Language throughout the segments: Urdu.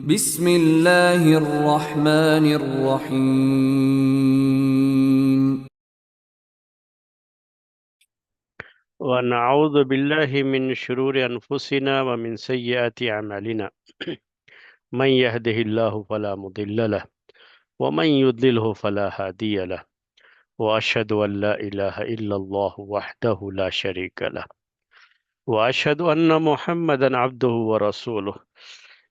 بسم اللہ الرحمن الرحیم۔ ونعوذ بالله من شرور أنفسنا ومن سيئات أعمالنا من يهده الله فلا مضل له ومن يضلله فلا هادي له وأشهد أن لا إله إلا الله وحده لا شريك له وأشهد أن محمدا عبده ورسوله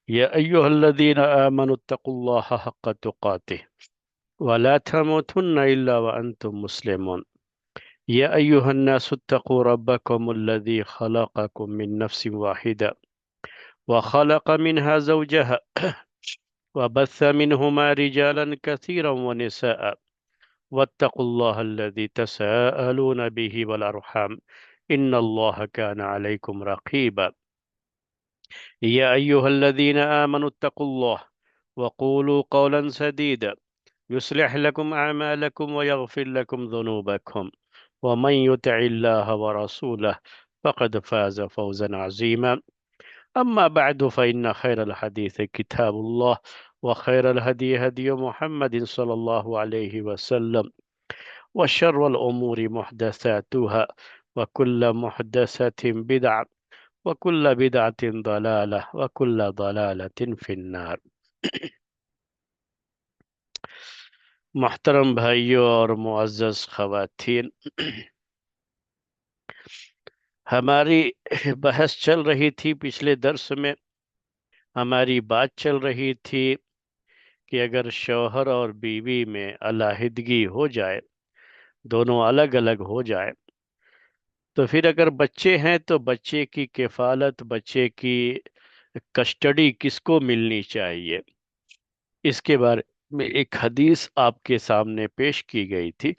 يا أيها الذين آمنوا اتقوا الله حق تقاته ولا تموتن إلا وأنتم مسلمون يا أيها الناس اتقوا ربكم الذي خلقكم من نفس واحدة وخلق منها زوجها وبث منهما رجالا كثيرا ونساء واتقوا الله الذي تساءلون به والأرحام إن الله كان عليكم رقيبا يا أيها الذين آمنوا اتقوا الله وقولوا قولا سديدا يصلح لكم أعمالكم ويغفر لكم ذنوبكم ومن يطع الله ورسوله فقد فاز فوزا عظيما أما بعد فإن خير الحديث كتاب الله وخير الهدي هدي محمد صلى الله عليه وسلم وشر الأمور محدثاتها وكل محدثة بدعة وكل بدعة ضلالة وكل ضلالة في النار۔ محترم بھائیوں اور معزز خواتین، ہماری بحث چل رہی تھی، پچھلے درس میں ہماری بات چل رہی تھی کہ اگر شوہر اور بیوی میں علیحدگی ہو جائے، دونوں الگ الگ ہو جائے، تو پھر اگر بچے ہیں تو بچے کی کفالت، بچے کی کسٹڈی کس کو ملنی چاہیے، اس کے بارے میں ایک حدیث آپ کے سامنے پیش کی گئی تھی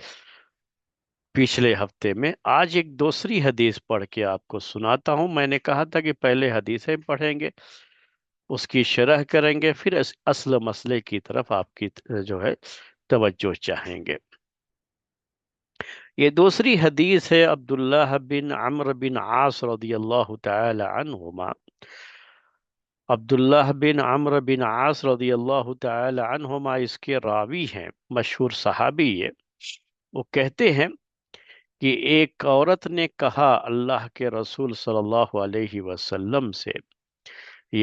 پچھلے ہفتے میں۔ آج ایک دوسری حدیث پڑھ کے آپ کو سناتا ہوں۔ میں نے کہا تھا کہ پہلے حدیثیں پڑھیں گے، اس کی شرح کریں گے، پھر اصل مسئلے کی طرف آپ کی جو ہے توجہ چاہیں گے۔ یہ دوسری حدیث ہے عبداللہ بن عمرو بن عاص رضی اللہ تعالی عنہما۔ عبداللہ بن عمرو بن عاص رضی اللہ تعالی عنہما اس کے راوی ہیں، مشہور صحابی ہے۔ وہ کہتے ہیں کہ ایک عورت نے کہا اللہ کے رسول صلی اللہ علیہ وسلم سے،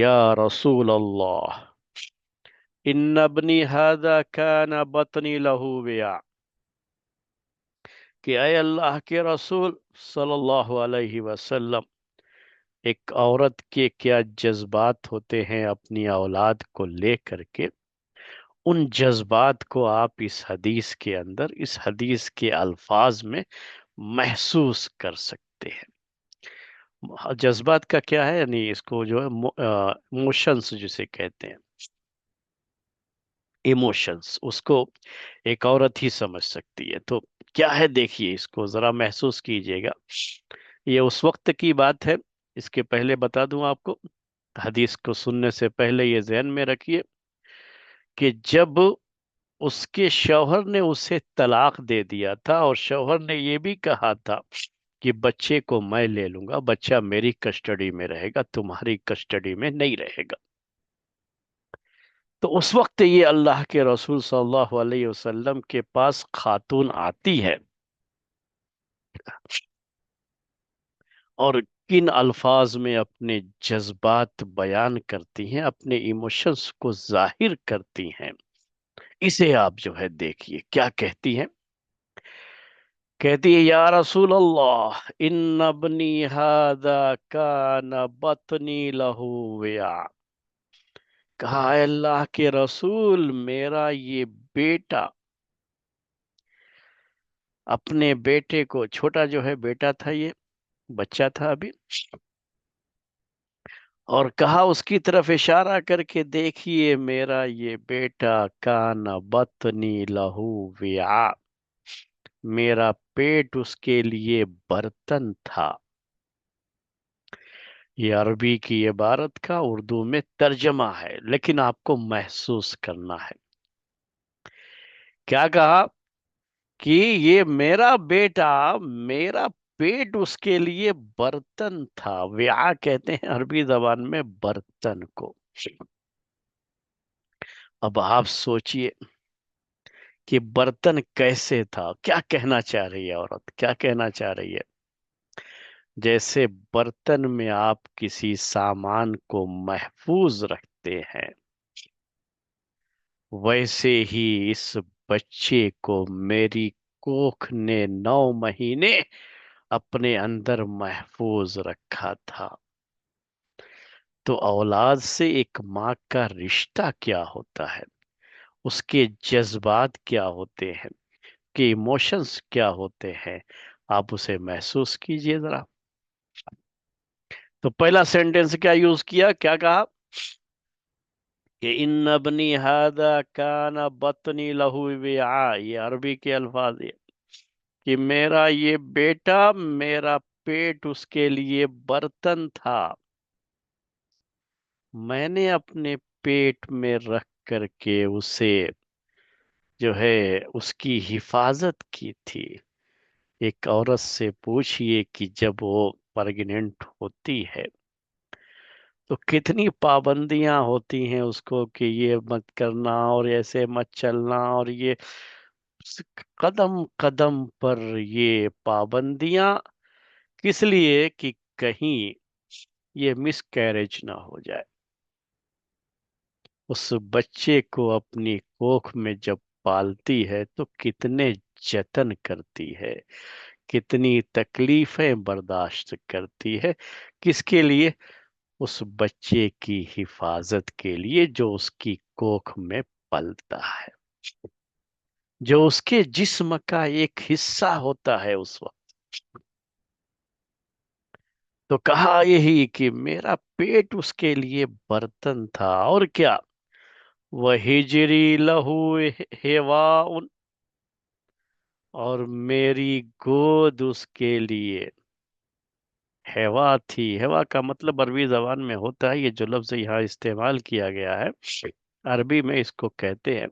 یا رسول اللہ ان ابنی هذا كان بطنی له وعاء، کہ اے اللہ کے رسول صلی اللہ علیہ وسلم، ایک عورت کے کیا جذبات ہوتے ہیں اپنی اولاد کو لے کر کے، ان جذبات کو آپ اس حدیث کے اندر، اس حدیث کے الفاظ میں محسوس کر سکتے ہیں۔ جذبات کا کیا ہے؟ یعنی اس کو جو ہے موشنز جسے کہتے ہیں، ایموشنز، اس کو ایک عورت ہی سمجھ سکتی ہے۔ تو کیا ہے، دیکھیے، اس کو ذرا محسوس کیجئے گا۔ یہ اس وقت کی بات ہے، اس کے پہلے بتا دوں آپ کو، حدیث کو سننے سے پہلے یہ ذہن میں رکھیے کہ جب اس کے شوہر نے اسے طلاق دے دیا تھا اور شوہر نے یہ بھی کہا تھا کہ بچے کو میں لے لوں گا، بچہ میری کسٹڈی میں رہے گا، تمہاری کسٹڈی میں نہیں رہے گا، تو اس وقت یہ اللہ کے رسول صلی اللہ علیہ وسلم کے پاس خاتون آتی ہے اور کن الفاظ میں اپنے جذبات بیان کرتی ہیں، اپنے ایموشنز کو ظاہر کرتی ہیں، اسے آپ جو ہے دیکھیے کیا کہتی ہیں۔ کہتی ہے، یا رسول اللہ ان ابنی هذا کان بطنی له وعاء، کہا اے اللہ کے رسول، میرا یہ بیٹا اپنے بیٹے کو، چھوٹا جو ہے بیٹا تھا، یہ بچہ تھا ابھی، اور کہا اس کی طرف اشارہ کر کے، دیکھیے میرا یہ بیٹا کان بطنی لہو وعاء، میرا پیٹ اس کے لیے برتن تھا۔ یہ عربی کی عبارت کا اردو میں ترجمہ ہے، لیکن آپ کو محسوس کرنا ہے۔ کیا کہا کہ یہ میرا بیٹا، میرا پیٹ اس کے لیے برتن تھا۔ وعاء کہتے ہیں عربی زبان میں برتن کو۔ اب آپ سوچئے کہ برتن کیسے تھا، کیا کہنا چاہ رہی ہے عورت، کیا کہنا چاہ رہی ہے؟ جیسے برتن میں آپ کسی سامان کو محفوظ رکھتے ہیں، ویسے ہی اس بچے کو میری کوکھ نے 9 مہینے اپنے اندر محفوظ رکھا تھا۔ تو اولاد سے ایک ماں کا رشتہ کیا ہوتا ہے، اس کے جذبات کیا ہوتے ہیں، کہ ایموشنز کیا ہوتے ہیں، آپ اسے محسوس کیجئے ذرا۔ تو پہلا سینٹنس کیا یوز کیا، کیا کہا کہ ان ابنی ھذا کان بطنی لہو وعاء، یہ عربی کے الفاظ ہیں کہ میرا یہ بیٹا، میرا پیٹ اس کے لیے برتن تھا، میں نے اپنے پیٹ میں رکھ کر کے اسے جو ہے اس کی حفاظت کی تھی۔ ایک عورت سے پوچھئے کہ جب وہ پریگننٹ ہوتی ہے تو کتنی پابندیاں ہوتی ہیں اس کو، کہ یہ مت کرنا اور ایسے مت چلنا، اور یہ قدم قدم پر یہ پابندیاں، کس لیے کہ کہیں یہ مس کیریج نہ ہو جائے۔ اس بچے کو اپنی کوکھ میں جب پالتی ہے تو کتنے جتن کرتی ہے، کتنی تکلیفیں برداشت کرتی ہے، کس کے لیے؟ اس بچے کی حفاظت کے لیے جو اس کی کوکھ میں پلتا ہے، جو اس کے جسم کا ایک حصہ ہوتا ہے اس وقت۔ تو کہا یہی کہ میرا پیٹ اس کے لیے برتن تھا، اور کیا، وَحِجْرِي لَهُ حِوَاءٌ، اور میری گود اس کے لیے ہوا تھی۔ ہوا کا مطلب عربی زبان میں ہوتا ہے، یہ جو لفظ یہاں استعمال کیا گیا ہے عربی میں، اس کو کہتے ہیں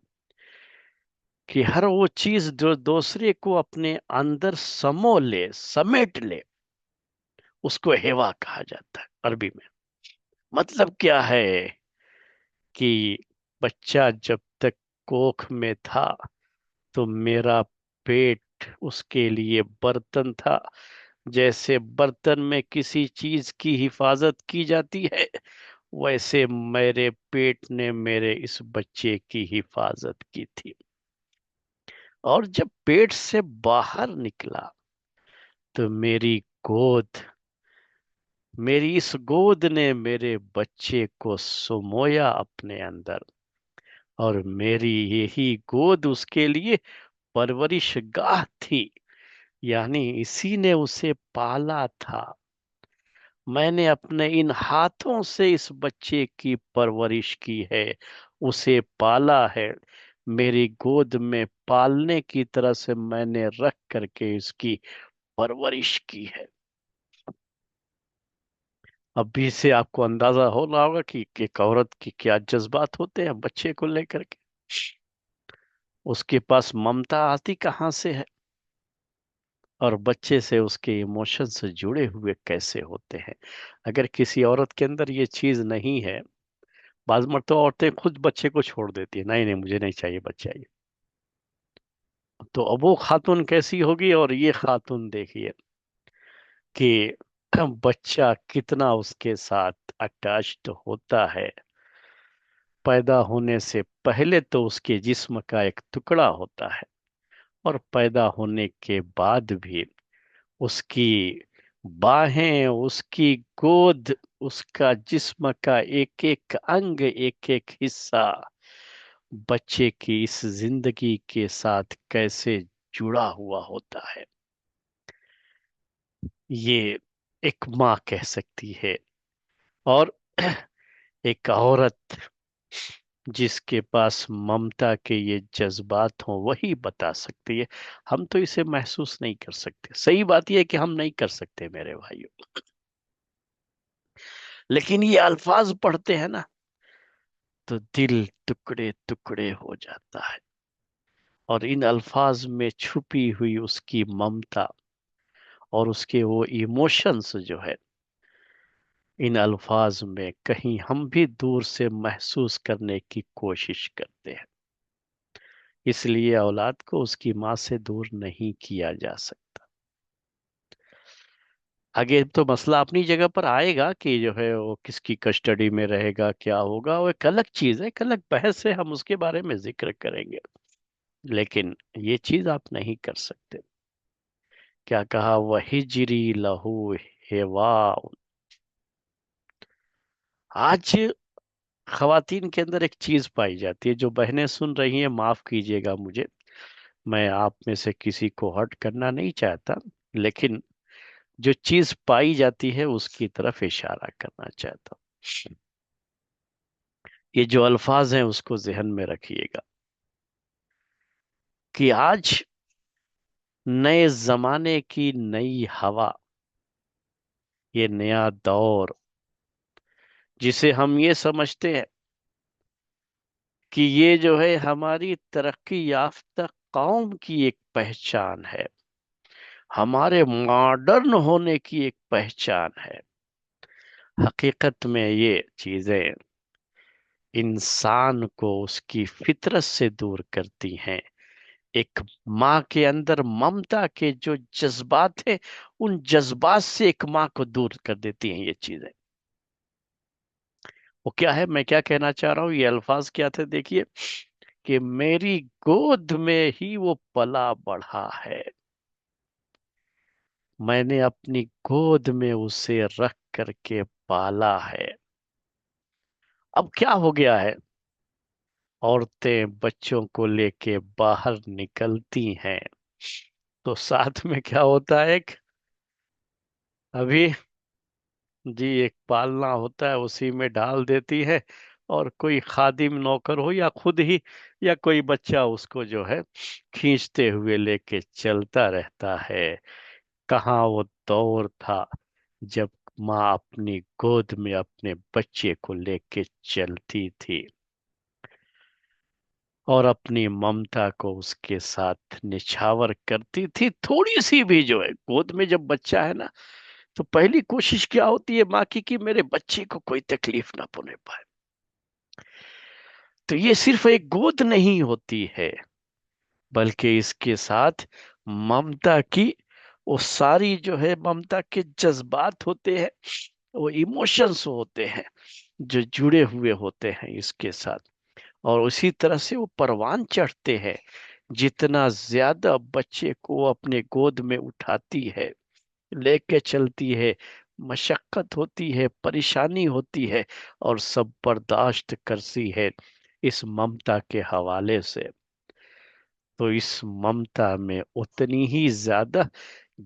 کہ ہر وہ چیز جو دوسرے کو اپنے اندر سمو لے، سمیٹ لے، اس کو ہوا کہا جاتا ہے عربی میں۔ مطلب کیا ہے کہ بچہ جب تک کوکھ میں تھا تو میرا پیٹ اس کے لیے برتن تھا، جیسے برتن میں کسی چیز کی حفاظت کی جاتی ہے، ویسے میرے پیٹ نے میرے اس بچے کی حفاظت کی تھی۔ اور جب پیٹ سے باہر نکلا تو میری اس گود نے میرے بچے کو سمویا اپنے اندر، اور میری یہی گود اس کے لیے پرورش گاہ تھی، یعنی اسی نے اسے پالا تھا۔ میں نے اپنے ان ہاتھوں سے اس بچے کی پرورش کی ہے، اسے پالا ہے، میری گود میں پالنے کی طرح سے میں نے رکھ کر کے اس کی پرورش کی ہے۔ اب بھی سے آپ کو اندازہ ہو رہا ہوگا کہ ایک عورت کی کیا جذبات ہوتے ہیں بچے کو لے کر کے، اس کے پاس ممتا آتی کہاں سے ہے، اور بچے سے اس کے ایموشن سے جڑے ہوئے کیسے ہوتے ہیں۔ اگر کسی عورت کے اندر یہ چیز نہیں ہے، بعض مرتبہ عورتیں خود بچے کو چھوڑ دیتی ہیں، نہیں نہیں مجھے نہیں چاہیے بچہ یہ، تو اب وہ خاتون کیسی ہوگی؟ اور یہ خاتون دیکھیے کہ بچہ کتنا اس کے ساتھ اٹیچڈ ہوتا ہے۔ پیدا ہونے سے پہلے تو اس کے جسم کا ایک ٹکڑا ہوتا ہے، اور پیدا ہونے کے بعد بھی اس کی باہیں، اس کی گود، اس کا جسم کا ایک ایک انگ، ایک ایک حصہ بچے کی اس زندگی کے ساتھ کیسے جڑا ہوا ہوتا ہے، یہ ایک ماں کہہ سکتی ہے۔ اور ایک عورت جس کے پاس ممتا کے یہ جذبات ہوں وہی بتا سکتی ہے، ہم تو اسے محسوس نہیں کر سکتے۔ صحیح بات یہ ہے کہ ہم نہیں کر سکتے میرے بھائیوں، لیکن یہ الفاظ پڑھتے ہیں نا تو دل ٹکڑے ٹکڑے ہو جاتا ہے، اور ان الفاظ میں چھپی ہوئی اس کی ممتا اور اس کے وہ ایموشنز جو ہے ان الفاظ میں کہیں ہم بھی دور سے محسوس کرنے کی کوشش کرتے ہیں، اس لیے اولاد کو اس کی ماں سے دور نہیں کیا جا سکتا۔ آگے تو مسئلہ اپنی جگہ پر آئے گا کہ جو ہے وہ کس کی کسٹڈی میں رہے گا، کیا ہوگا، وہ ایک الگ چیز ہے، ایک الگ بحث ہے، ہم اس کے بارے میں ذکر کریں گے، لیکن یہ چیز آپ نہیں کر سکتے۔ کیا کہا؟ وَحِجْرِ لَهُ حِوَاءٌ۔ آج خواتین کے اندر ایک چیز پائی جاتی ہے، جو بہنیں سن رہی ہیں معاف کیجیے گا مجھے، میں آپ میں سے کسی کو ہرٹ کرنا نہیں چاہتا، لیکن جو چیز پائی جاتی ہے اس کی طرف اشارہ کرنا چاہتا ہوں۔ یہ جو الفاظ ہیں اس کو ذہن میں رکھیے گا کہ آج نئے زمانے کی نئی ہوا، یہ نیا دور جسے ہم یہ سمجھتے ہیں کہ یہ جو ہے ہماری ترقی یافتہ قوم کی ایک پہچان ہے، ہمارے ماڈرن ہونے کی ایک پہچان ہے، حقیقت میں یہ چیزیں انسان کو اس کی فطرت سے دور کرتی ہیں۔ ایک ماں کے اندر ممتا کے جو جذبات ہیں، ان جذبات سے ایک ماں کو دور کر دیتی ہیں یہ چیزیں۔ وہ کیا ہے، میں کیا کہنا چاہ رہا ہوں، یہ الفاظ کیا تھے دیکھیے، کہ میری گود میں ہی وہ پلا بڑھا ہے، میں نے اپنی گود میں اسے رکھ کر کے پالا ہے۔ اب کیا ہو گیا ہے، عورتیں بچوں کو لے کے باہر نکلتی ہیں تو ساتھ میں کیا ہوتا ہے، ابھی جی ایک پالنا ہوتا ہے، اسی میں ڈال دیتی ہے، اور کوئی خادم نوکر ہو یا خود ہی یا کوئی بچہ اس کو جو ہے کھینچتے ہوئے لے کے چلتا رہتا ہے۔ کہاں وہ دور تھا جب ماں اپنی گود میں اپنے بچے کو لے کے چلتی تھی اور اپنی ممتا کو اس کے ساتھ نچھاور کرتی تھی، تھوڑی سی بھی جو ہے گود میں جب بچہ ہے نا، تو پہلی کوشش کیا ہوتی ہے ماں کی کہ میرے بچے کو کوئی تکلیف نہ پہنچے پائے۔ تو یہ صرف ایک گود نہیں ہوتی ہے، بلکہ اس کے ساتھ ممتا کی وہ ساری جو ہے ممتا کے جذبات ہوتے ہیں، وہ ایموشنز ہوتے ہیں جو جڑے ہوئے ہوتے ہیں اس کے ساتھ، اور اسی طرح سے وہ پروان چڑھتے ہیں۔ جتنا زیادہ بچے کو اپنے گود میں اٹھاتی ہے، لے کے چلتی ہے، مشقت ہوتی ہے، پریشانی ہوتی ہے، اور سب برداشت کرتی ہے اس ممتا کے حوالے سے، تو اس ممتا میں اتنی ہی زیادہ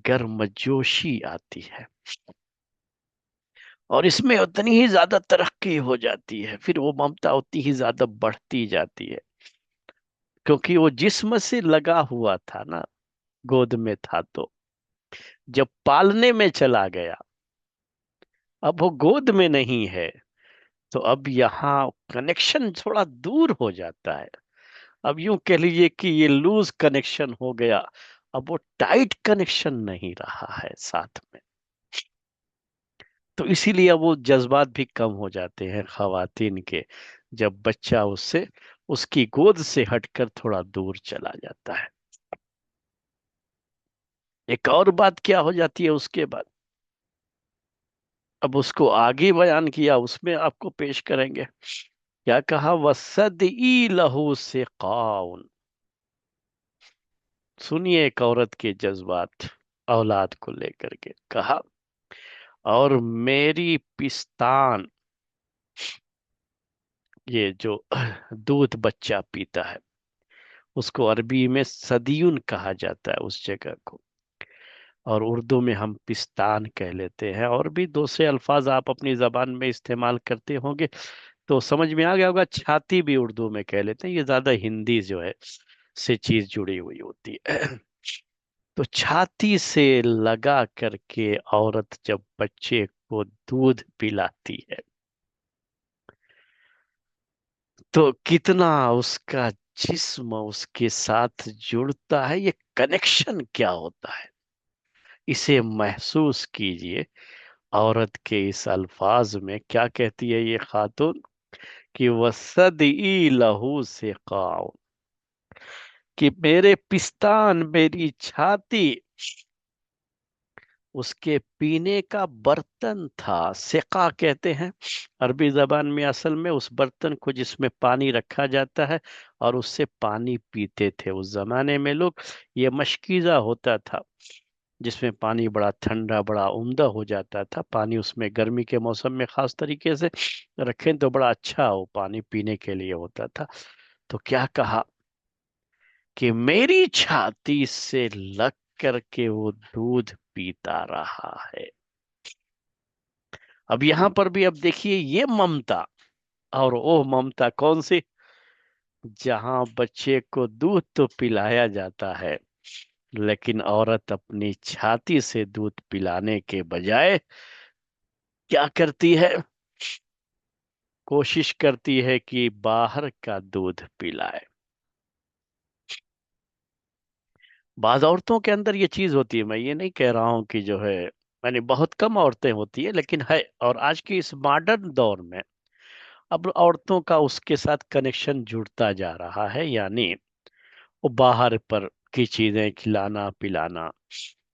گرمجوشی آتی ہے، اور اس میں اتنی ہی زیادہ ترقی ہو جاتی ہے، پھر وہ ممتا اتنی ہی زیادہ بڑھتی جاتی ہے، کیونکہ وہ جسم سے لگا ہوا تھا نا، گود میں تھا، تو جب پالنے میں چلا گیا، اب وہ گود میں نہیں ہے، تو اب یہاں کنیکشن تھوڑا دور ہو جاتا ہے، اب یوں کہہ لیجئے کہ یہ لوز کنیکشن ہو گیا، اب وہ ٹائٹ کنیکشن نہیں رہا ہے ساتھ میں، تو اسی لیے اب وہ جذبات بھی کم ہو جاتے ہیں خواتین کے، جب بچہ اس کی گود سے ہٹ کر تھوڑا دور چلا جاتا ہے۔ ایک اور بات کیا ہو جاتی ہے اس کے بعد، اب اس کو آگے بیان کیا، اس میں آپ کو پیش کریں گے، کیا کہا؟ وَسَدْعِي لَهُ سِقَاءٌ۔ سنیے ایک عورت کے جذبات اولاد کو لے کر کے، کہا اور میری پستان، یہ جو دودھ بچہ پیتا ہے اس کو عربی میں صدیون کہا جاتا ہے اس جگہ کو، اور اردو میں ہم پستان کہہ لیتے ہیں، اور بھی دوسرے الفاظ آپ اپنی زبان میں استعمال کرتے ہوں گے تو سمجھ میں آ گیا ہوگا، چھاتی بھی اردو میں کہہ لیتے ہیں، یہ زیادہ ہندی جو ہے سے چیز جڑی ہوئی ہوتی ہے۔ تو چھاتی سے لگا کر کے عورت جب بچے کو دودھ پلاتی ہے تو کتنا اس کا جسم اس کے ساتھ جڑتا ہے، یہ کنیکشن کیا ہوتا ہے، اسے محسوس کیجئے، عورت کے اس الفاظ میں کیا کہتی ہے یہ خاتون کہ وَصَدْعِي لَهُ سِقَاءٌ، کہ میرے پستان، میری چھاتی اس کے پینے کا برتن تھا۔ سقا کہتے ہیں عربی زبان میں، اصل میں اس برتن کو جس میں پانی رکھا جاتا ہے اور اس سے پانی پیتے تھے اس زمانے میں لوگ۔ یہ مشکیزہ ہوتا تھا جس میں پانی بڑا ٹھنڈا، بڑا عمدہ ہو جاتا تھا۔ پانی اس میں گرمی کے موسم میں خاص طریقے سے رکھیں تو بڑا اچھا وہ پانی پینے کے لیے ہوتا تھا۔ تو کیا کہا کہ میری چھاتی سے لگ کر کے وہ دودھ پیتا رہا ہے۔ اب یہاں پر بھی اب دیکھیے یہ ممتا، اور وہ ممتا کون سی؟ جہاں بچے کو دودھ تو پلایا جاتا ہے لیکن عورت اپنی چھاتی سے دودھ پلانے کے بجائے کیا کرتی ہے؟ کوشش کرتی ہے کہ باہر کا دودھ پلائے۔ بعض عورتوں کے اندر یہ چیز ہوتی ہے، میں یہ نہیں کہہ رہا ہوں کہ جو ہے، یعنی بہت کم عورتیں ہوتی ہیں لیکن ہے، اور آج کی اس ماڈرن دور میں اب عورتوں کا اس کے ساتھ کنیکشن جڑتا جا رہا ہے، یعنی وہ باہر پر کی چیزیں کھلانا پلانا،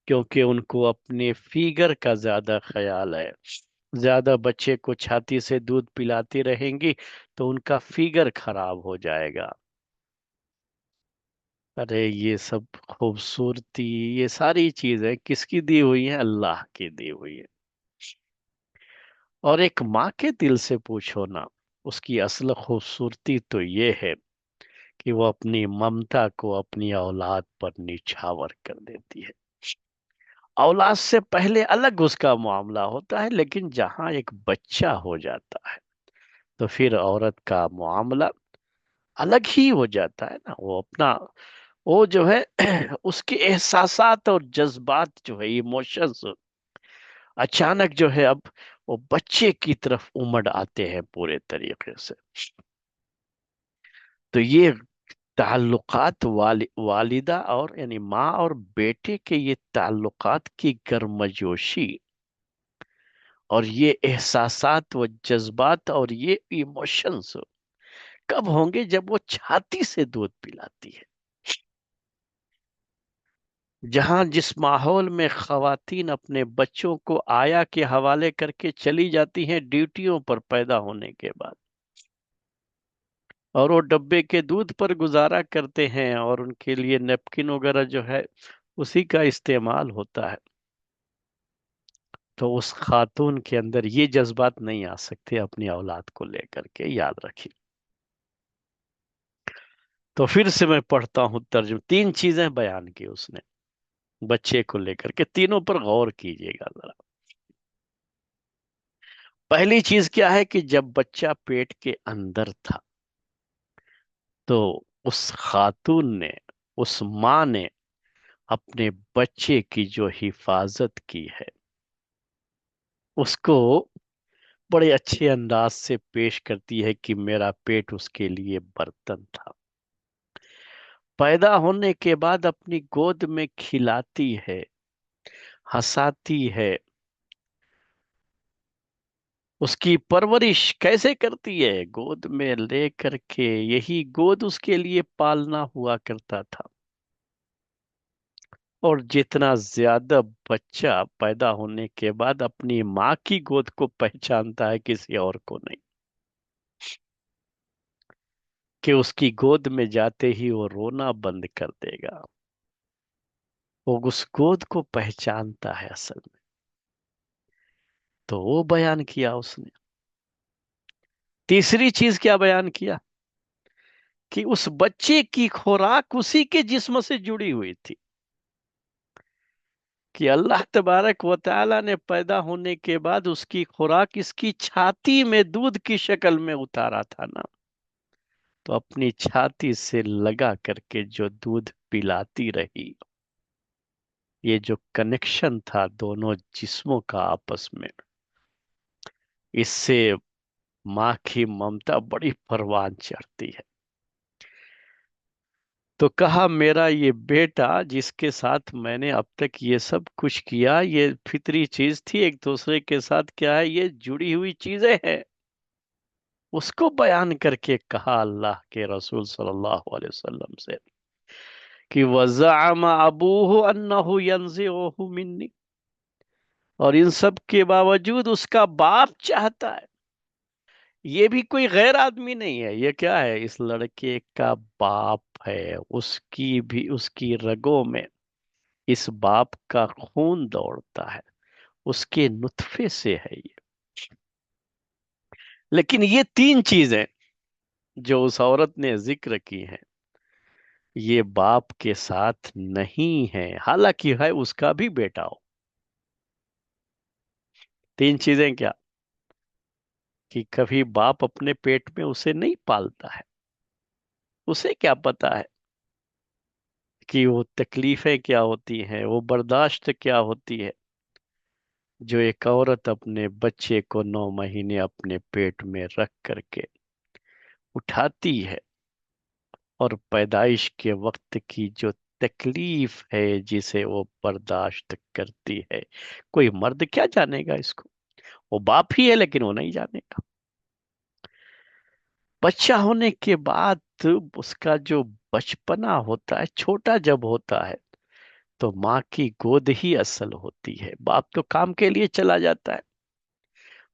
کیونکہ ان کو اپنے فیگر کا زیادہ خیال ہے۔ زیادہ بچے کو چھاتی سے دودھ پلاتی رہیں گی تو ان کا فیگر خراب ہو جائے گا۔ ارے یہ سب خوبصورتی، یہ ساری چیزیں کس کی دی ہوئی ہیں؟ اللہ کی دی ہوئی ہے۔ اور ایک ماں کے دل سے پوچھو نا، اس کی اصل خوبصورتی تو یہ ہے کہ وہ اپنی ممتا کو اپنی اولاد پر نچھاور کر دیتی ہے۔ اولاد سے پہلے الگ اس کا معاملہ ہوتا ہے، لیکن جہاں ایک بچہ ہو جاتا ہے تو پھر عورت کا معاملہ الگ ہی ہو جاتا ہے نا۔ وہ اپنا، وہ جو ہے اس کے احساسات اور جذبات جو ہے ایموشنز اچانک جو ہے اب وہ بچے کی طرف امڑ آتے ہیں پورے طریقے سے۔ تو یہ تعلقات والدہ اور یعنی ماں اور بیٹے کے یہ تعلقات کی گرمجوشی اور یہ احساسات و جذبات اور یہ ایموشنز کب ہوں گے؟ جب وہ چھاتی سے دودھ پلاتی ہے۔ جہاں جس ماحول میں خواتین اپنے بچوں کو آیا کے حوالے کر کے چلی جاتی ہیں ڈیوٹیوں پر پیدا ہونے کے بعد، اور وہ ڈبے کے دودھ پر گزارا کرتے ہیں اور ان کے لیے نیپکن وغیرہ جو ہے اسی کا استعمال ہوتا ہے، تو اس خاتون کے اندر یہ جذبات نہیں آ سکتے اپنی اولاد کو لے کر کے، یاد رکھیے۔ تو پھر سے میں پڑھتا ہوں ترجمہ، تین چیزیں بیان کی اس نے بچے کو لے کر کے، تینوں پر غور کیجئے گا ذرا۔ پہلی چیز کیا ہے کہ جب بچہ پیٹ کے اندر تھا تو اس خاتون نے، اس ماں نے اپنے بچے کی جو حفاظت کی ہے اس کو بڑے اچھے انداز سے پیش کرتی ہے کہ میرا پیٹ اس کے لیے برتن تھا۔ پیدا ہونے کے بعد اپنی گود میں کھلاتی ہے، ہنساتی ہے، اس کی پرورش کیسے کرتی ہے؟ گود میں لے کر کے، یہی گود اس کے لیے پالنا ہوا کرتا تھا۔ اور جتنا زیادہ بچہ پیدا ہونے کے بعد اپنی ماں کی گود کو پہچانتا ہے، کسی اور کو نہیں، کہ اس کی گود میں جاتے ہی وہ رونا بند کر دے گا، وہ اس گود کو پہچانتا ہے اصل میں۔ تو وہ بیان کیا اس نے۔ تیسری چیز کیا بیان کیا کہ اس بچے کی خوراک اسی کے جسم سے جڑی ہوئی تھی، کہ اللہ تبارک و تعالی نے پیدا ہونے کے بعد اس کی خوراک اس کی چھاتی میں دودھ کی شکل میں اتارا تھا نا، تو اپنی چھاتی سے لگا کر کے جو دودھ پلاتی رہی، یہ جو کنیکشن تھا دونوں جسموں کا آپس میں، اس سے ماں کی ممتا بڑی پروان چڑھتی ہے۔ تو کہا میرا یہ بیٹا جس کے ساتھ میں نے اب تک یہ سب کچھ کیا، یہ فطری چیز تھی، ایک دوسرے کے ساتھ کیا ہے، یہ جڑی ہوئی چیزیں ہیں، اس کو بیان کر کے کہا اللہ کے رسول صلی اللہ علیہ وسلم سے کہ وَزَعَمَ أَبُوهُ أَنَّهُ يَنزِعُهُ مِنِّي، اور ان سب کے باوجود اس کا باپ چاہتا ہے، یہ بھی کوئی غیر آدمی نہیں ہے، یہ کیا ہے، اس لڑکے کا باپ ہے، اس کی بھی اس کی رگوں میں اس باپ کا خون دوڑتا ہے، اس کے نطفے سے ہے یہ۔ لیکن یہ تین چیزیں جو اس عورت نے ذکر کی ہیں، یہ باپ کے ساتھ نہیں ہے، حالانکہ ہے اس کا بھی بیٹا ہو۔ تین چیزیں کیا؟ کہ کبھی باپ اپنے پیٹ میں اسے نہیں پالتا ہے، اسے کیا پتا ہے کہ وہ تکلیفیں کیا ہوتی ہیں، وہ برداشت کیا ہوتی ہے جو ایک عورت اپنے بچے کو 9 مہینے اپنے پیٹ میں رکھ کر کے اٹھاتی ہے، اور پیدائش کے وقت کی جو تکلیف ہے جسے وہ برداشت کرتی ہے، کوئی مرد کیا جانے گا اس کو، وہ باپ ہی ہے لیکن وہ نہیں جانے گا۔ بچہ ہونے کے بعد اس کا جو بچپنا ہوتا ہے، چھوٹا جب ہوتا ہے تو ماں کی گود ہی اصل ہوتی ہے، باپ تو کام کے لیے چلا جاتا ہے۔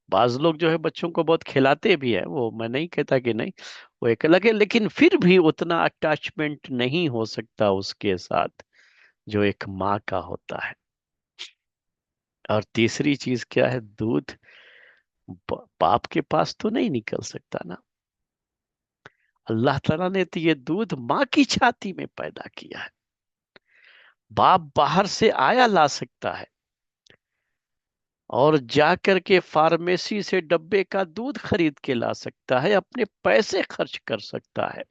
بعض لوگ جو ہے بچوں کو بہت کھلاتے بھی ہیں، وہ میں نہیں کہتا کہ نہیں، وہ ایک الگ ہے، لیکن پھر بھی اتنا اٹیچمنٹ نہیں ہو سکتا اس کے ساتھ جو ایک ماں کا ہوتا ہے۔ اور تیسری چیز کیا ہے، دودھ باپ کے پاس تو نہیں نکل سکتا نا، اللہ تعالیٰ نے تو یہ دودھ ماں کی چھاتی میں پیدا کیا ہے، باپ باہر سے آیا لا سکتا ہے، اور جا کر کے فارمیسی سے ڈبے کا دودھ خرید کے لا سکتا ہے، اپنے پیسے خرچ کر سکتا ہے،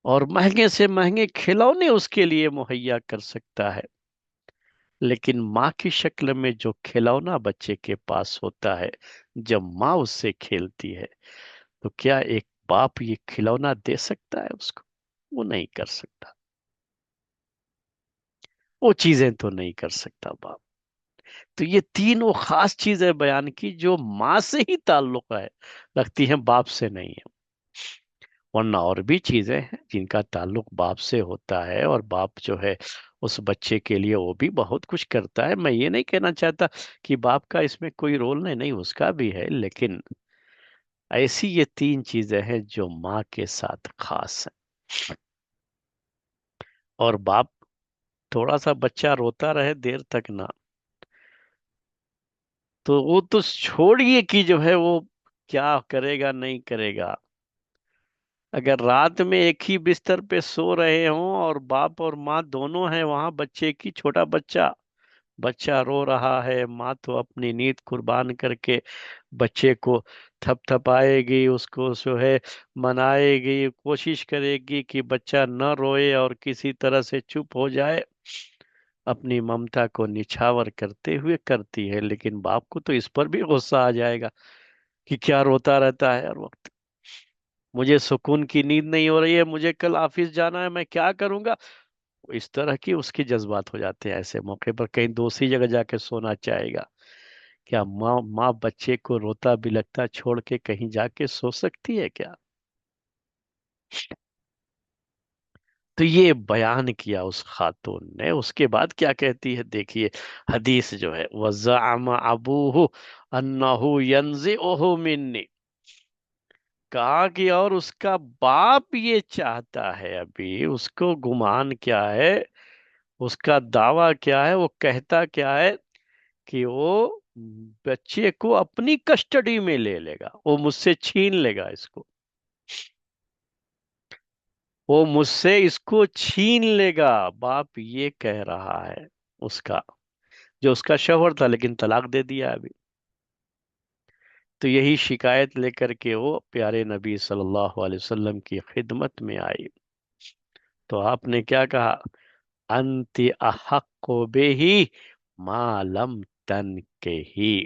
اور مہنگے سے مہنگے کھلونے اس کے لیے مہیا کر سکتا ہے، لیکن ماں کی شکل میں جو کھلونا بچے کے پاس ہوتا ہے، جب ماں اس سے کھیلتی ہے، تو کیا ایک باپ یہ کھلونا دے سکتا ہے اس کو؟ وہ نہیں کر سکتا، وہ چیزیں تو نہیں کر سکتا باپ۔ تو یہ تینوں خاص چیزیں بیان کی جو ماں سے ہی تعلق ہے، رکھتی ہیں، باپ سے نہیں ہے۔ ورنہ اور بھی چیزیں ہیں جن کا تعلق باپ سے ہوتا ہے، اور باپ جو ہے اس بچے کے لیے وہ بھی بہت کچھ کرتا ہے، میں یہ نہیں کہنا چاہتا کہ باپ کا اس میں کوئی رول نہیں، نہیں اس کا بھی ہے، لیکن ایسی یہ تین چیزیں ہیں جو ماں کے ساتھ خاص ہیں۔ اور باپ تھوڑا سا بچہ روتا رہے دیر تک نہ، تو وہ تو چھوڑیے کہ جو ہے وہ کیا کرے گا نہیں کرے گا، اگر رات میں ایک ہی بستر پہ سو رہے ہوں اور باپ اور ماں دونوں ہیں وہاں، بچے کی چھوٹا بچہ بچہ رو رہا ہے، ماں تو اپنی نیند قربان کر کے بچے کو تھپ تھپائے گی، اس کو جو ہے منائے گی، کوشش کرے گی کہ بچہ نہ روئے اور کسی طرح سے چپ ہو جائے، اپنی ممتا کو نچھاور کرتے ہوئے کرتی ہے، لیکن باپ کو تو اس پر بھی غصہ آ جائے گا کہ کیا روتا رہتا ہے ہر وقت، مجھے سکون کی نیند نہیں ہو رہی ہے، مجھے کل آفس جانا ہے، میں کیا کروں گا؟ اس طرح کی اس کی جذبات ہو جاتے ہیں، ایسے موقع پر کہیں دوسری جگہ جا کے سونا چاہے گا۔ کیا ماں بچے کو روتا بلکتا چھوڑ کے کہیں جا کے سو سکتی ہے کیا؟ تو یہ بیان کیا اس خاتون نے، اس کے بعد کیا کہتی ہے دیکھیے، حدیث جو ہے وَزَعَمَ أَبُوهُ أَنَّهُ يَنزِعُهُ مِنِّي، کہا کہ اور اس کا باپ یہ چاہتا ہے، ابھی اس کو گمان کیا ہے، اس کا دعویٰ کیا ہے، وہ کہتا کیا ہے کہ وہ بچے کو اپنی کسٹڈی میں لے لے گا، وہ مجھ سے چھین لے گا اس کو، وہ مجھ سے اس کو چھین لے گا، باپ یہ کہہ رہا ہے اس کا، جو اس کا شوہر تھا لیکن طلاق دے دیا ابھی۔ تو یہی شکایت لے کر کے وہ پیارے نبی صلی اللہ علیہ وسلم کی خدمت میں آئی، تو آپ نے کیا کہا، انت احق بہ ما لم تنکہی،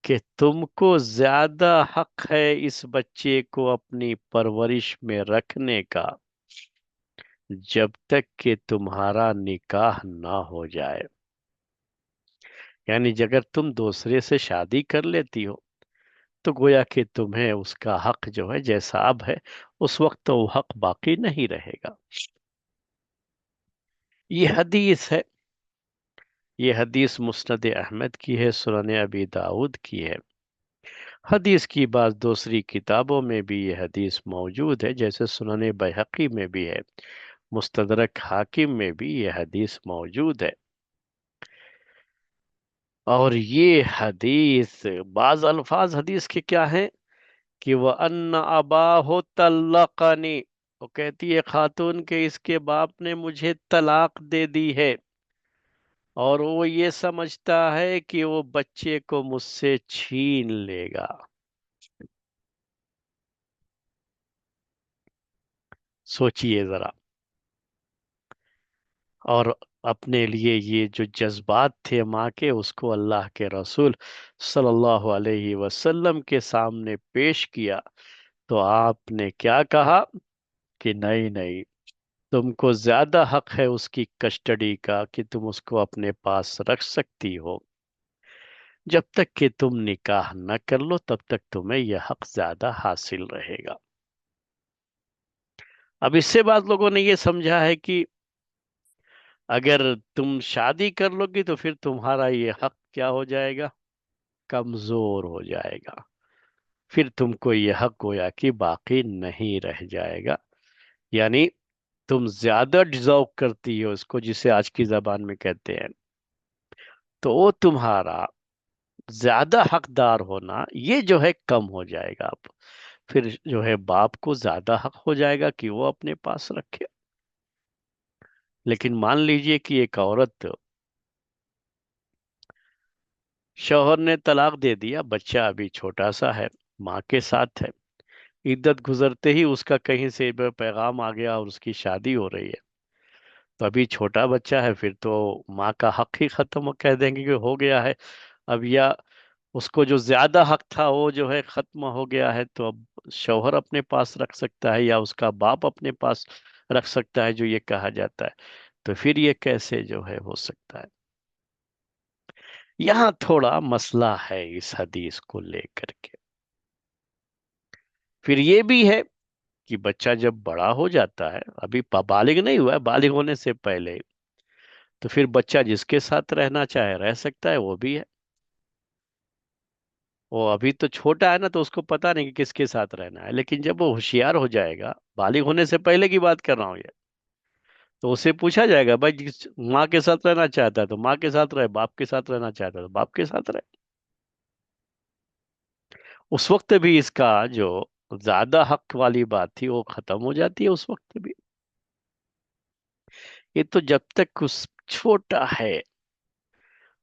کہ تم کو زیادہ حق ہے اس بچے کو اپنی پرورش میں رکھنے کا جب تک کہ تمہارا نکاح نہ ہو جائے. یعنی اگر تم دوسرے سے شادی کر لیتی ہو تو گویا کہ تمہیں اس کا حق جو ہے جیسا اب ہے اس وقت تو وہ حق باقی نہیں رہے گا. یہ حدیث ہے. یہ حدیث مسند احمد کی ہے، سنن ابی داود کی ہے. حدیث کی بعض دوسری کتابوں میں بھی یہ حدیث موجود ہے، جیسے سنن بیہقی میں بھی ہے، مستدرک حاکم میں بھی یہ حدیث موجود ہے. اور یہ حدیث بعض الفاظ حدیث کے کیا ہیں کہ وَأَنَّ أَبَاهُ طَلَّقَنِي، وہ کہتی ہے خاتون کہ اس کے باپ نے مجھے طلاق دے دی ہے، اور وہ یہ سمجھتا ہے کہ وہ بچے کو مجھ سے چھین لے گا. سوچئے ذرا. اور اپنے لیے یہ جو جذبات تھے ماں کے، اس کو اللہ کے رسول صلی اللہ علیہ وسلم کے سامنے پیش کیا تو آپ نے کیا کہا کہ نہیں نہیں، تم کو زیادہ حق ہے اس کی کسٹڈی کا، کہ تم اس کو اپنے پاس رکھ سکتی ہو. جب تک کہ تم نکاح نہ کر لو تب تک تمہیں یہ حق زیادہ حاصل رہے گا. اب اس سے بعد لوگوں نے یہ سمجھا ہے کہ اگر تم شادی کر لو گی تو پھر تمہارا یہ حق کیا ہو جائے گا؟ کمزور ہو جائے گا. پھر تم کو یہ حق گویا کہ باقی نہیں رہ جائے گا. یعنی تم زیادہ ڈیزرو کرتی ہو اس کو، جسے آج کی زبان میں کہتے ہیں، تو وہ تمہارا زیادہ حقدار ہونا یہ جو ہے کم ہو جائے گا. اب پھر جو ہے باپ کو زیادہ حق ہو جائے گا کہ وہ اپنے پاس رکھے. لیکن مان لیجئے کہ ایک عورت، شوہر نے طلاق دے دیا، بچہ ابھی چھوٹا سا ہے، ماں کے ساتھ ہے، عدت گزرتے ہی اس کا کہیں سے پیغام آ گیا اور اس کی شادی ہو رہی ہے. تو ابھی چھوٹا بچہ ہے، پھر تو ماں کا حق ہی ختم کہہ دیں گے کہ ہو گیا ہے اب. یا اس کو جو زیادہ حق تھا وہ جو ہے ختم ہو گیا ہے، تو اب شوہر اپنے پاس رکھ سکتا ہے یا اس کا باپ اپنے پاس رکھ سکتا ہے، جو یہ کہا جاتا ہے. تو پھر یہ کیسے جو ہے ہو سکتا ہے؟ یہاں تھوڑا مسئلہ ہے اس حدیث کو لے کر کے. پھر یہ بھی ہے کہ بچہ جب بڑا ہو جاتا ہے، ابھی بالغ نہیں ہوا ہے، بالغ ہونے سے پہلے، تو پھر بچہ جس کے ساتھ رہنا چاہے رہ سکتا ہے، وہ بھی ہے. وہ ابھی تو چھوٹا ہے نا، تو اس کو پتا نہیں کہ کس کے ساتھ رہنا ہے. لیکن جب وہ ہوشیار ہو جائے گا، بالغ ہونے سے پہلے کی بات کر رہا ہوں یہ، تو اسے پوچھا جائے گا بھائی جس ماں کے ساتھ رہنا چاہتا ہے تو ماں کے ساتھ رہے، باپ کے ساتھ رہنا چاہتا ہے تو باپ کے ساتھ رہے. اس وقت بھی اس کا جو زیادہ حق والی بات تھی وہ ختم ہو جاتی ہے اس وقت بھی. یہ تو جب تک اس چھوٹا ہے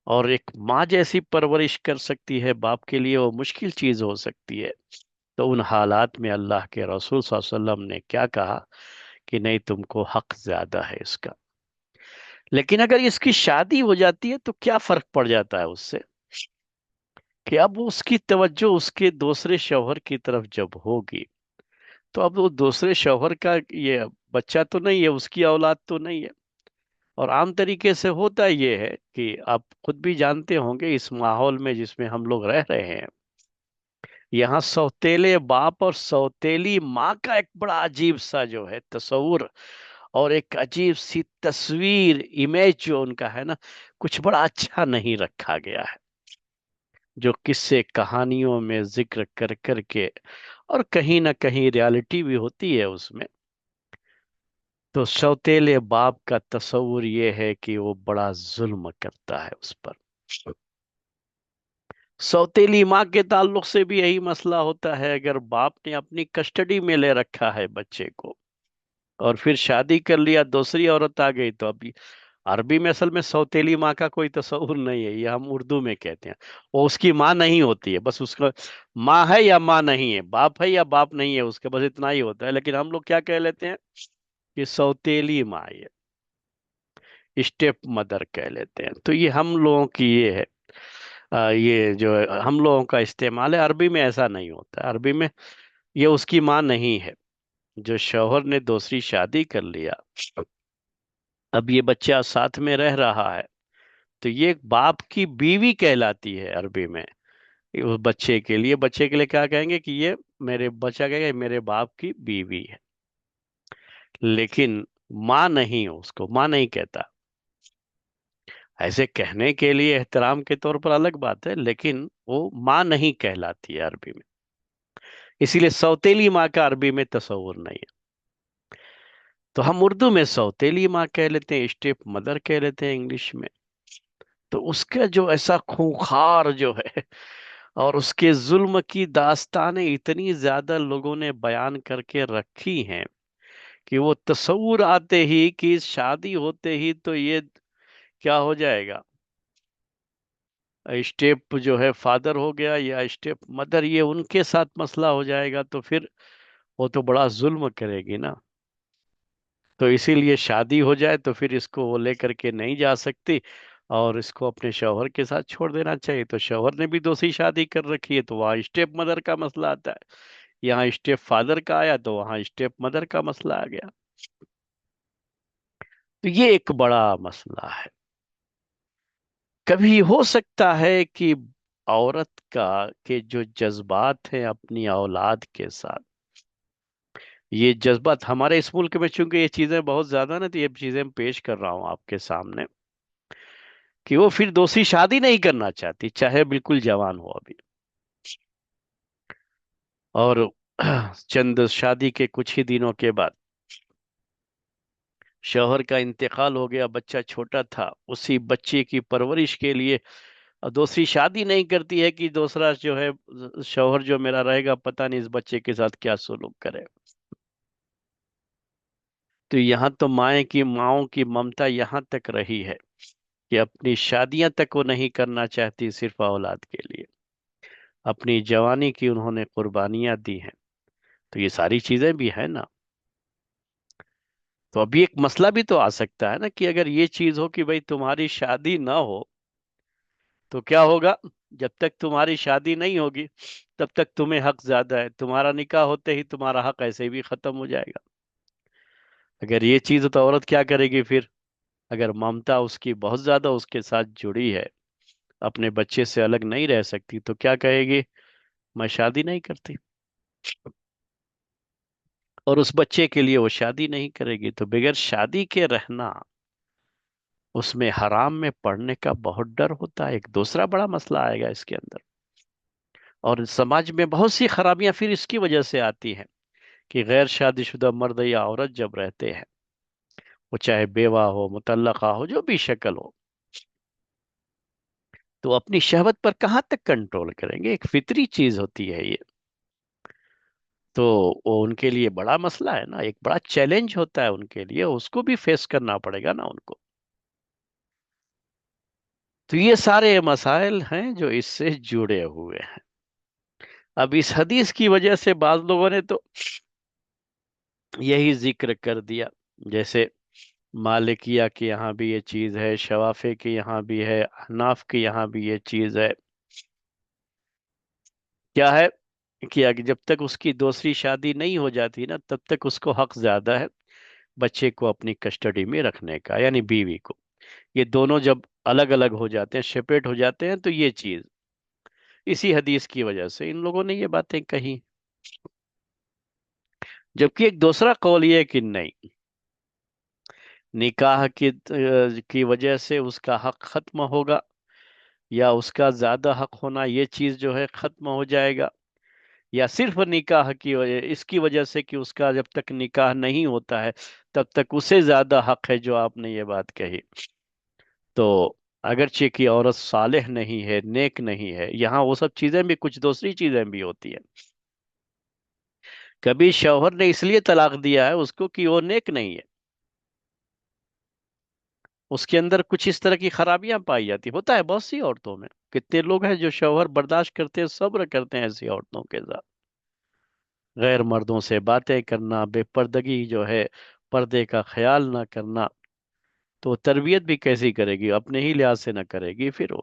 اور ایک ماں جیسی پرورش کر سکتی ہے باپ کے لیے، وہ مشکل چیز ہو سکتی ہے. تو ان حالات میں اللہ کے رسول صلی اللہ علیہ وسلم نے کیا کہا کہ نہیں، تم کو حق زیادہ ہے اس کا. لیکن اگر اس کی شادی ہو جاتی ہے تو کیا فرق پڑ جاتا ہے اس سے، کہ اب اس کی توجہ اس کے دوسرے شوہر کی طرف جب ہوگی، تو اب وہ دوسرے شوہر کا یہ بچہ تو نہیں ہے، اس کی اولاد تو نہیں ہے. اور عام طریقے سے ہوتا یہ ہے کہ آپ خود بھی جانتے ہوں گے اس ماحول میں جس میں ہم لوگ رہ رہے ہیں، یہاں سوتیلے باپ اور سوتیلی ماں کا ایک بڑا عجیب سا جو ہے تصور، اور ایک عجیب سی تصویر، امیج جو ان کا ہے نا، کچھ بڑا اچھا نہیں رکھا گیا ہے، جو قصے کہانیوں میں ذکر کر کر کے، اور کہیں نہ کہیں ریالٹی بھی ہوتی ہے اس میں. تو سوتیلے باپ کا تصور یہ ہے کہ وہ بڑا ظلم کرتا ہے اس پر. سوتیلی ماں کے تعلق سے بھی یہی مسئلہ ہوتا ہے. اگر باپ نے اپنی کسٹڈی میں لے رکھا ہے بچے کو اور پھر شادی کر لیا، دوسری عورت آ گئی، تو ابھی عربی میں اصل میں سوتیلی ماں کا کوئی تصور نہیں ہے، یہ ہم اردو میں کہتے ہیں. وہ اس کی ماں نہیں ہوتی ہے، بس اس کا ماں ہے یا ماں نہیں ہے، باپ ہے یا باپ نہیں ہے اس کا، بس اتنا ہی ہوتا ہے. لیکن ہم لوگ کیا کہہ لیتے ہیں کہ سوتیلی ماں، یہ اسٹیپ مدر کہہ لیتے ہیں. تو یہ ہم لوگوں کی یہ ہے. یہ جو ہم لوگوں کا استعمال ہے، عربی میں ایسا نہیں ہوتا ہے۔ عربی میں یہ اس کی ماں نہیں ہے۔ جو شوہر نے دوسری شادی کر لیا، اب یہ بچہ ساتھ میں رہ رہا ہے، تو یہ باپ کی بیوی کہلاتی ہے عربی میں۔ اس بچے کے لیے کیا کہیں گے کہ یہ میرے بچہ کہے گا یہ میرے باپ کی بیوی ہے، لیکن ماں نہیں، اس کو ماں نہیں کہتا۔ ایسے کہنے کے لیے احترام کے طور پر الگ بات ہے، لیکن وہ ماں نہیں کہلاتی ہے عربی میں۔ اسی لیے سوتیلی ماں کا عربی میں تصور نہیں ہے۔ تو ہم اردو میں سوتیلی ماں کہہ لیتے ہیں، اسٹیپ مدر کہہ لیتے ہیں انگلش میں۔ تو اس کا جو ایسا خونخوار جو ہے اور اس کے ظلم کی داستانیں اتنی زیادہ لوگوں نے بیان کر کے رکھی ہیں کہ وہ تصور آتے ہی کہ شادی ہوتے ہی تو یہ کیا ہو جائے گا، اسٹیپ جو ہے فادر ہو گیا یا اسٹیپ مدر، یہ ان کے ساتھ مسئلہ ہو جائے گا، تو پھر وہ تو بڑا ظلم کرے گی نا۔ تو اسی لیے شادی ہو جائے تو پھر اس کو وہ لے کر کے نہیں جا سکتی، اور اس کو اپنے شوہر کے ساتھ چھوڑ دینا چاہیے۔ تو شوہر نے بھی دوسری شادی کر رکھی ہے، تو وہاں اسٹیپ مدر کا مسئلہ آتا ہے، یہاں اسٹیپ فادر کا آیا تو وہاں اسٹیپ مدر کا مسئلہ آ گیا۔ تو یہ ایک بڑا مسئلہ ہے۔ کبھی ہو سکتا ہے کہ عورت کا کے جو جذبات ہیں اپنی اولاد کے ساتھ، یہ جذبات ہمارے اس ملک میں چونکہ یہ چیزیں بہت زیادہ نا، تو یہ چیزیں پیش کر رہا ہوں آپ کے سامنے، کہ وہ پھر دوسری شادی نہیں کرنا چاہتی چاہے بالکل جوان ہو ابھی، اور چند شادی کے کچھ ہی دنوں کے بعد شوہر کا انتقال ہو گیا، بچہ چھوٹا تھا، اسی بچے کی پرورش کے لیے دوسری شادی نہیں کرتی ہے کہ دوسرا جو ہے شوہر جو میرا رہے گا پتہ نہیں اس بچے کے ساتھ کیا سلوک کرے۔ تو یہاں تو ماؤں کی ممتا یہاں تک رہی ہے کہ اپنی شادیاں تک وہ نہیں کرنا چاہتی صرف اولاد کے لیے، اپنی جوانی کی انہوں نے قربانیاں دی ہیں۔ تو یہ ساری چیزیں بھی ہیں نا۔ تو ابھی ایک مسئلہ بھی تو آ سکتا ہے نا کہ اگر یہ چیز ہو کہ بھئی تمہاری شادی نہ ہو تو کیا ہوگا؟ جب تک تمہاری شادی نہیں ہوگی تب تک تمہیں حق زیادہ ہے، تمہارا نکاح ہوتے ہی تمہارا حق ایسے بھی ختم ہو جائے گا۔ اگر یہ چیز ہو تو عورت کیا کرے گی پھر؟ اگر ممتا اس کی بہت زیادہ اس کے ساتھ جڑی ہے، اپنے بچے سے الگ نہیں رہ سکتی، تو کیا کہے گی؟ میں شادی نہیں کرتی، اور اس بچے کے لیے وہ شادی نہیں کرے گی۔ تو بغیر شادی کے رہنا، اس میں حرام میں پڑنے کا بہت ڈر ہوتا ہے۔ ایک دوسرا بڑا مسئلہ آئے گا اس کے اندر، اور سماج میں بہت سی خرابیاں پھر اس کی وجہ سے آتی ہیں کہ غیر شادی شدہ مرد یا عورت جب رہتے ہیں، وہ چاہے بیوہ ہو، مطلقہ ہو، جو بھی شکل ہو، تو اپنی شہوت پر کہاں تک کنٹرول کریں گے؟ ایک فطری چیز ہوتی ہے یہ۔ تو وہ ان کے لیے بڑا مسئلہ ہے نا، ایک بڑا چیلنج ہوتا ہے ان کے لیے، اس کو بھی فیس کرنا پڑے گا نا ان کو۔ تو یہ سارے مسائل ہیں جو اس سے جڑے ہوئے ہیں۔ اب اس حدیث کی وجہ سے بعض لوگوں نے تو یہی ذکر کر دیا، جیسے مالکیہ کے یہاں بھی یہ چیز ہے، شوافے کے یہاں بھی ہے، احناف کے یہاں بھی یہ چیز ہے۔ کیا ہے کہ جب تک اس کی دوسری شادی نہیں ہو جاتی نا تب تک اس کو حق زیادہ ہے بچے کو اپنی کسٹڈی میں رکھنے کا، یعنی بیوی کو۔ یہ دونوں جب الگ الگ ہو جاتے ہیں، سپریٹ ہو جاتے ہیں، تو یہ چیز اسی حدیث کی وجہ سے ان لوگوں نے یہ باتیں کہی۔ جبکہ ایک دوسرا قول یہ ہے کہ نہیں، نکاح کی وجہ سے اس کا حق ختم ہوگا، یا اس کا زیادہ حق ہونا، یہ چیز جو ہے ختم ہو جائے گا، یا صرف نکاح کی وجہ، اس کی وجہ سے کہ اس کا جب تک نکاح نہیں ہوتا ہے تب تک اسے زیادہ حق ہے، جو آپ نے یہ بات کہی۔ تو اگرچہ کہ عورت صالح نہیں ہے، نیک نہیں ہے، یہاں وہ سب چیزیں بھی، کچھ دوسری چیزیں بھی ہوتی ہیں۔ کبھی شوہر نے اس لیے طلاق دیا ہے اس کو کہ وہ نیک نہیں ہے، اس کے اندر کچھ اس طرح کی خرابیاں پائی جاتی، ہوتا ہے بہت سی عورتوں میں۔ کتنے لوگ ہیں جو شوہر برداشت کرتے ہیں، صبر کرتے ہیں ایسی عورتوں کے ساتھ، غیر مردوں سے باتیں کرنا، بے پردگی جو ہے، پردے کا خیال نہ کرنا، تو تربیت بھی کیسی کرے گی؟ اپنے ہی لحاظ سے نہ کرے گی پھر وہ۔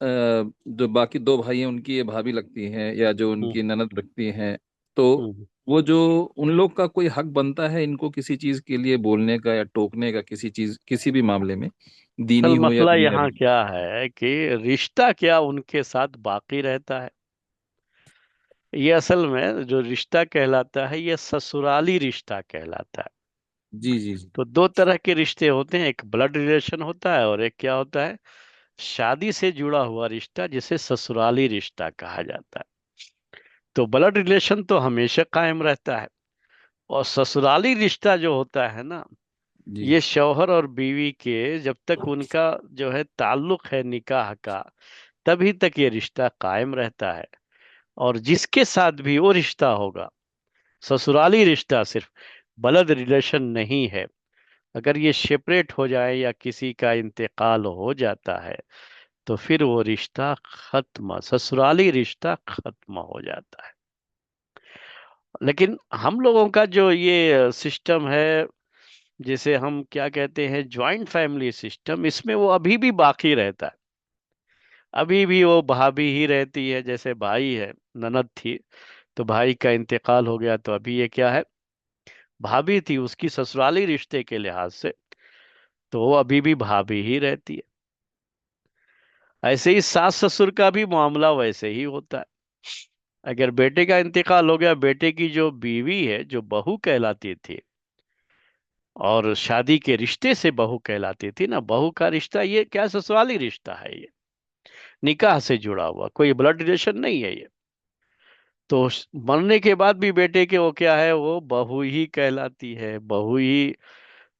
جو باقی دو بھائی ہیں ان کی یہ بھابھی لگتی ہیں یا جو ان ہوں کی نند لگتی ہیں، تو ہوں وہ جو ان لوگ کا کوئی حق بنتا ہے ان کو کسی چیز کے لیے بولنے کا یا ٹوکنے کا، کسی چیز کسی بھی معاملے میں، اصل دینی ہو یا مسئلہ یہاں دنیاوی؟ کیا ہے کہ رشتہ کیا ان کے ساتھ باقی رہتا ہے. یہ اصل میں جو رشتہ کہلاتا ہے یہ سسرالی رشتہ کہلاتا ہے. جی جی جی تو دو طرح کے رشتے ہوتے ہیں، ایک بلڈ ریلیشن ہوتا ہے اور ایک کیا ہوتا ہے، شادی سے جڑا ہوا رشتہ جسے سسرالی رشتہ کہا جاتا ہے. تو بلڈ ریلیشن تو ہمیشہ قائم رہتا ہے، اور سسرالی رشتہ جو ہوتا ہے نا، جی یہ شوہر اور بیوی کے جب تک ان کا جو ہے تعلق ہے نکاح کا، تبھی تک یہ رشتہ قائم رہتا ہے. اور جس کے ساتھ بھی وہ رشتہ ہوگا، سسرالی رشتہ صرف بلد ریلیشن نہیں ہے، اگر یہ سپریٹ ہو جائے یا کسی کا انتقال ہو جاتا ہے تو پھر وہ رشتہ ختم، سسرالی رشتہ ختم ہو جاتا ہے. لیکن ہم لوگوں کا جو یہ سسٹم ہے، جسے ہم کیا کہتے ہیں جوائنٹ فیملی سسٹم، اس میں وہ ابھی بھی باقی رہتا ہے. ابھی بھی وہ بھابھی ہی رہتی ہے، جیسے بھائی ہے، نند تھی تو بھائی کا انتقال ہو گیا تو ابھی یہ کیا ہے، بھابھی تھی، اس کی سسرالی رشتے کے لحاظ سے تو وہ ابھی بھی بھابھی ہی رہتی ہے. ایسے ہی ساس سسر کا بھی معاملہ ویسے ہی ہوتا ہے. اگر بیٹے کا انتقال ہو گیا، بیٹے کی جو بیوی ہے، جو بہو کہلاتی تھی اور شادی کے رشتے سے بہو کہلاتی تھی نا، بہو کا رشتہ یہ کیا سسرالی رشتہ ہے، یہ نکاح سے جڑا ہوا، کوئی بلڈ ریلیشن نہیں ہے یہ. تو مرنے کے بعد بھی بیٹے کے وہ کیا ہے، وہ بہو ہی کہلاتی ہے، بہو ہی.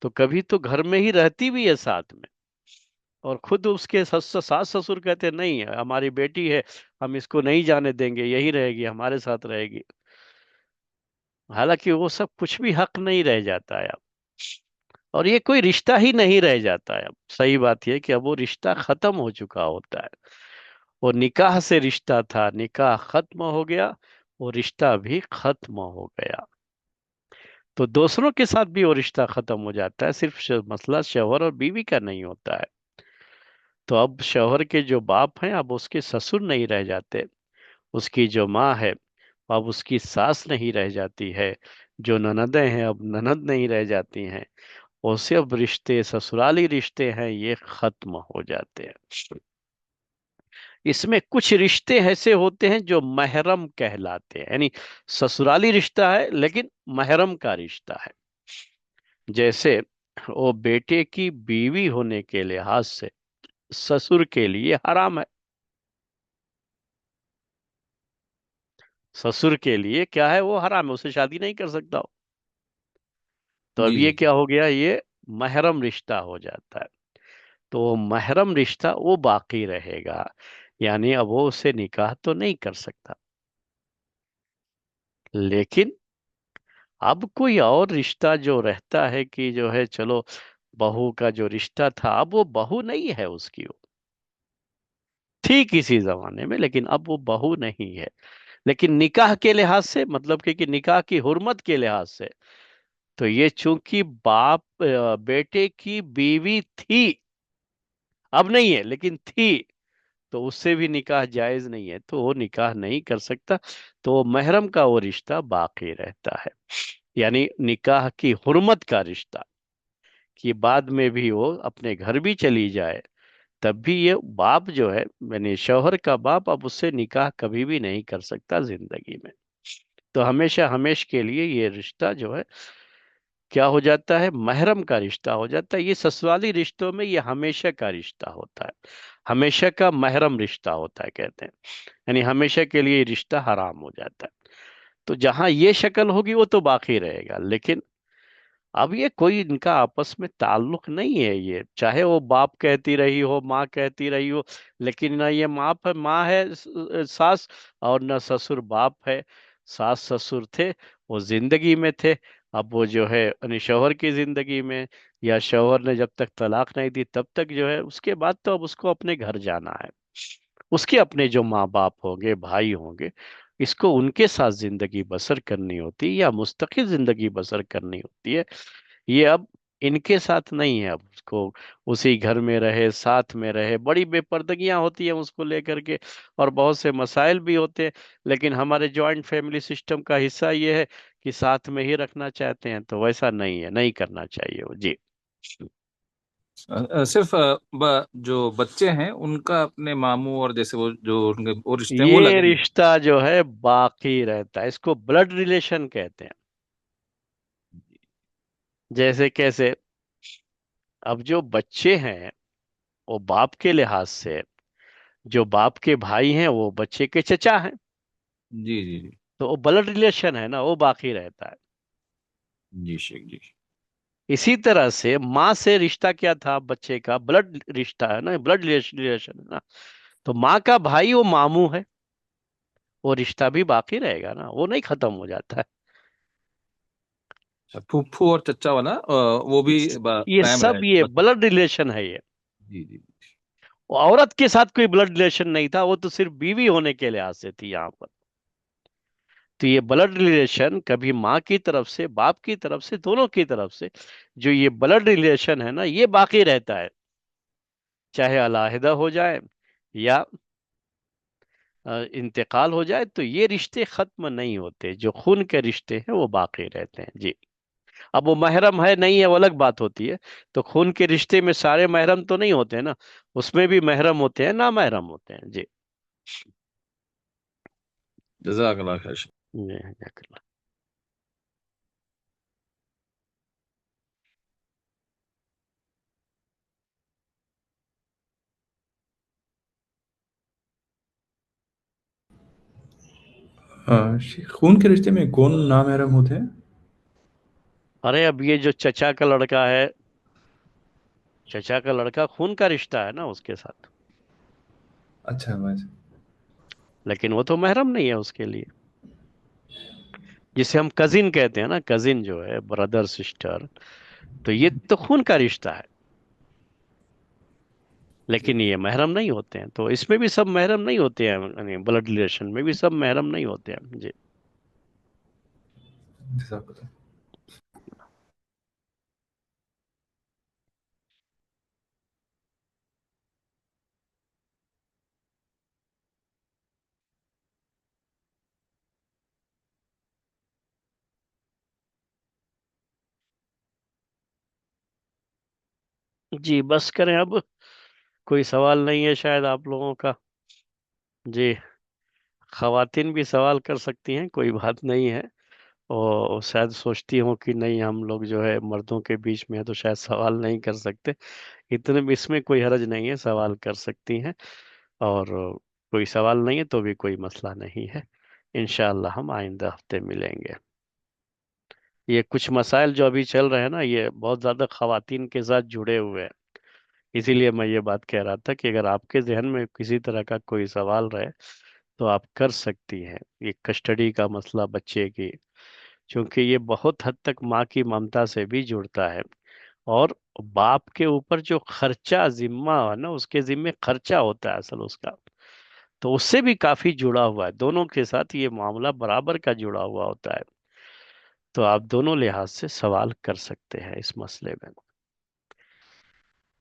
تو کبھی تو گھر میں ہی رہتی بھی ہے ساتھ میں، اور خود اس کے ساس سسر کہتے نہیں ہے ہماری بیٹی ہے، ہم اس کو نہیں جانے دیں گے، یہی رہے گی، ہمارے ساتھ رہے گی. حالانکہ وہ سب کچھ بھی حق نہیں رہ جاتا ہے اب، اور یہ کوئی رشتہ ہی نہیں رہ جاتا ہے اب. صحیح بات یہ کہ اب وہ رشتہ ختم ہو چکا ہوتا ہے. وہ نکاح سے رشتہ تھا، نکاح ختم ہو گیا، وہ رشتہ بھی ختم ہو گیا. تو دوسروں کے ساتھ بھی وہ رشتہ ختم ہو جاتا ہے، صرف مسئلہ شوہر اور بیوی کا نہیں ہوتا ہے. تو اب شوہر کے جو باپ ہیں اب اس کے سسر نہیں رہ جاتے، اس کی جو ماں ہے اب اس کی ساس نہیں رہ جاتی ہے، جو نندیں ہیں اب نند نہیں رہ جاتی ہیں. اور سے اب رشتے سسرالی رشتے ہیں یہ ختم ہو جاتے ہیں. اس میں کچھ رشتے ایسے ہوتے ہیں جو محرم کہلاتے ہیں، یعنی سسرالی رشتہ ہے لیکن محرم کا رشتہ ہے. جیسے وہ بیٹے کی بیوی ہونے کے لحاظ سے سسر کے لیے حرام ہے. سسر کے لیے کیا ہے، وہ حرام ہے، اسے شادی نہیں کر سکتا ہو. تو اب جی یہ جی کیا ہو گیا، یہ محرم رشتہ ہو جاتا ہے. تو وہ محرم رشتہ وہ باقی رہے گا، یعنی اب وہ اسے نکاح تو نہیں کر سکتا. لیکن اب کوئی اور رشتہ جو رہتا ہے کہ جو ہے چلو بہو کا جو رشتہ تھا اب وہ بہو نہیں ہے اس کی، وہ تھی کسی زمانے میں لیکن اب وہ بہو نہیں ہے. لیکن نکاح کے لحاظ سے، مطلب کہ نکاح کی حرمت کے لحاظ سے، تو یہ چونکہ بیٹے کی بیوی تھی، اب نہیں ہے لیکن تھی، تو اس سے بھی نکاح جائز نہیں ہے، تو وہ نکاح نہیں کر سکتا. تو وہ محرم کا وہ رشتہ باقی رہتا ہے، یعنی نکاح کی حرمت کا رشتہ، کہ بعد میں بھی وہ اپنے گھر بھی چلی جائے تب بھی یہ باپ جو ہے، یعنی شوہر کا باپ، اب اس سے نکاح کبھی بھی نہیں کر سکتا زندگی میں. تو ہمیشہ ہمیش کے لیے یہ رشتہ جو ہے کیا ہو جاتا ہے، محرم کا رشتہ ہو جاتا ہے. یہ سسرالی رشتوں میں یہ ہمیشہ کا رشتہ ہوتا ہے، ہمیشہ کا محرم رشتہ ہوتا ہے کہتے ہیں، یعنی ہمیشہ کے لیے یہ رشتہ حرام ہو جاتا ہے. تو جہاں یہ شکل ہوگی وہ تو باقی رہے گا، لیکن اب یہ کوئی ان کا آپس میں تعلق نہیں ہے. یہ چاہے وہ باپ کہتی رہی ہو، ماں کہتی رہی ہو، لیکن نہ یہ ماں ہے ساس، اور نہ سسر باپ ہے. ساس سسر تھے، وہ زندگی میں تھے، اب وہ جو ہے یعنی شوہر کی زندگی میں، یا شوہر نے جب تک طلاق نہیں دی تب تک جو ہے، اس کے بعد تو اب اس کو اپنے گھر جانا ہے. اس کے اپنے جو ماں باپ ہوں گے، بھائی ہوں گے، اس کو ان کے ساتھ زندگی بسر کرنی ہوتی ہے یا مستقل زندگی بسر کرنی ہوتی ہے. یہ اب ان کے ساتھ نہیں ہے، اب اس کو اسی گھر میں رہے، ساتھ میں رہے، بڑی بے پردگیاں ہوتی ہیں اس کو لے کر کے، اور بہت سے مسائل بھی ہوتے ہیں، لیکن ہمارے جوائنٹ فیملی سسٹم کا حصہ یہ ہے کہ ساتھ میں ہی رکھنا چاہتے ہیں، تو ویسا نہیں ہے، نہیں کرنا چاہیے وہ جی۔ صرف جو بچے ہیں ان کا اپنے ماموں اور جیسے وہ جو ان کے وہ رشتے ہیں وہ یہ لگیں گے؟ رشتہ جو ہے باقی رہتا ہے، اس کو بلڈ ریلیشن کہتے ہیں۔ جیسے کیسے؟ اب جو بچے ہیں وہ باپ کے لحاظ سے، جو باپ کے بھائی ہیں وہ بچے کے چچا ہیں، جی جی جی تو وہ بلڈ ریلیشن ہے نا، وہ باقی رہتا ہے۔ جی شیخ جی۔ اسی طرح سے ماں سے رشتہ کیا تھا بچے کا؟ بلڈ رشتہ ہے نا، بلڈ ریلیشن ہے نا، تو ماں کا بھائی وہ ماموں ہے، وہ رشتہ بھی باقی رہے گا نا، وہ نہیں ختم ہو جاتا ہے۔ پھوپھو اور چچا والا وہ بھی یہ قائم رہے سب، یہ بچے؟ بلڈ ریلیشن ہے یہ۔ جی جی وہ عورت کے ساتھ کوئی بلڈ ریلیشن نہیں تھا، وہ تو صرف بیوی ہونے کے لحاظ سے تھی یہاں پر۔ تو یہ بلڈ ریلیشن کبھی ماں کی طرف سے، باپ کی طرف سے، دونوں کی طرف سے جو یہ بلڈ ریلیشن ہے نا، یہ باقی رہتا ہے، چاہے علیحدہ ہو جائے یا انتقال ہو جائے، تو یہ رشتے ختم نہیں ہوتے، جو خون کے رشتے ہیں وہ باقی رہتے ہیں جی۔ اب وہ محرم ہے نہیں ہے وہ الگ بات ہوتی ہے، تو خون کے رشتے میں سارے محرم تو نہیں ہوتے ہیں نا، اس میں بھی محرم ہوتے ہیں، نامحرم ہوتے ہیں جی۔ جزاک اللہ خیر شیخ۔ جی، جزاک اللہ۔ خون کے رشتے میں کون نامحرم ہوتے ہیں؟ ارے اب یہ جو چچا کا لڑکا ہے، چچا کا لڑکا خون کا رشتہ ہے نا اس کے ساتھ، اچھا بس۔ لیکن وہ تو محرم نہیں ہے اس کے لیے، جسے ہم کزن کہتے ہیں نا، کزن جو ہے بردر سسٹر، تو یہ تو خون کا رشتہ ہے، لیکن یہ محرم نہیں ہوتے ہیں، تو اس میں بھی سب محرم نہیں ہوتے ہیں، یعنی بلڈ ریلیشن میں بھی سب محرم نہیں ہوتے ہیں جی۔ جزاک اللہ۔ جی بس کریں اب، کوئی سوال نہیں ہے شاید آپ لوگوں کا جی۔ خواتین بھی سوال کر سکتی ہیں، کوئی بات نہیں ہے، اور شاید سوچتی ہوں کہ نہیں ہم لوگ جو ہے مردوں کے بیچ میں ہے تو شاید سوال نہیں کر سکتے، اتنے بھی اس میں کوئی حرج نہیں ہے، سوال کر سکتی ہیں، اور کوئی سوال نہیں ہے تو بھی کوئی مسئلہ نہیں ہے، انشاءاللہ ہم آئندہ ہفتے ملیں گے۔ یہ کچھ مسائل جو ابھی چل رہے ہیں نا، یہ بہت زیادہ خواتین کے ساتھ جڑے ہوئے ہیں، اسی لیے میں یہ بات کہہ رہا تھا کہ اگر آپ کے ذہن میں کسی طرح کا کوئی سوال رہے تو آپ کر سکتی ہیں، یہ کسٹڈی کا مسئلہ بچے کی، چونکہ یہ بہت حد تک ماں کی ممتا سے بھی جڑتا ہے، اور باپ کے اوپر جو خرچہ ذمہ ہے نا، اس کے ذمہ خرچہ ہوتا ہے اصل اس کا، تو اس سے بھی کافی جڑا ہوا ہے، دونوں کے ساتھ یہ معاملہ برابر کا جڑا ہوا ہوتا ہے، تو آپ دونوں لحاظ سے سوال کر سکتے ہیں اس مسئلے میں۔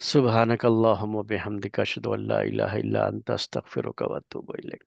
سبحانک اللہم و بحمدک اشہد ان لا الہ الا انت استغفرک و اتوب الیک۔